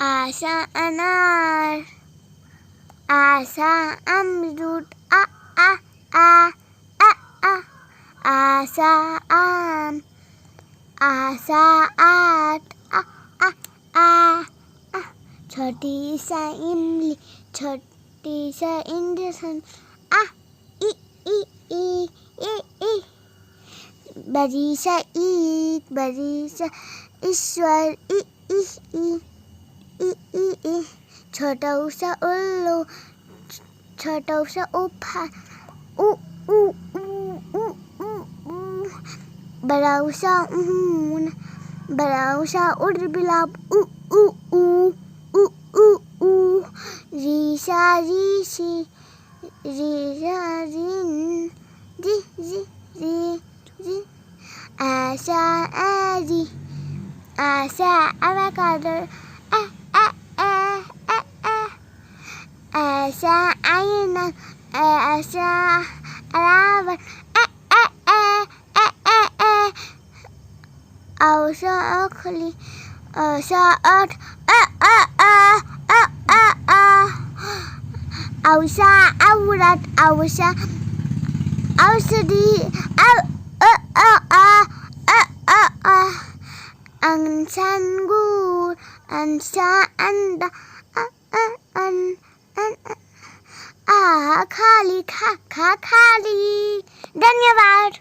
आशा अनार, आशा अमरूद, आ आ आ आ आ, आशा आम, आशा आट, आ आ आ आ, छोटी सा इमली, छोटी सा इंजेक्शन, आ ई ई ई ई ई, बड़ी सा ईद, बड़ी सा ईश्वर, ई ई ई ई ई ई, छोटा सा उल्लू, छोटा सा उफा, ऊ ऊ ऊ ऊ ऊ ऊ, बड़ा सा ऊन, बड़ा सा उड़बिलाप, ऊ ऊ ऊ ऊ ऊ ऊ, रीसा रीसी, रीसा रीन, जी जी जी जी, आशा आजी, आशा avocado, आशा आयना, आशा रावण, आशा अखली, आशा आठ, आशा औरत, आशा औषधि, अंगूर, अंशा अंडा, खाली खा खा खाली। धन्यवाद।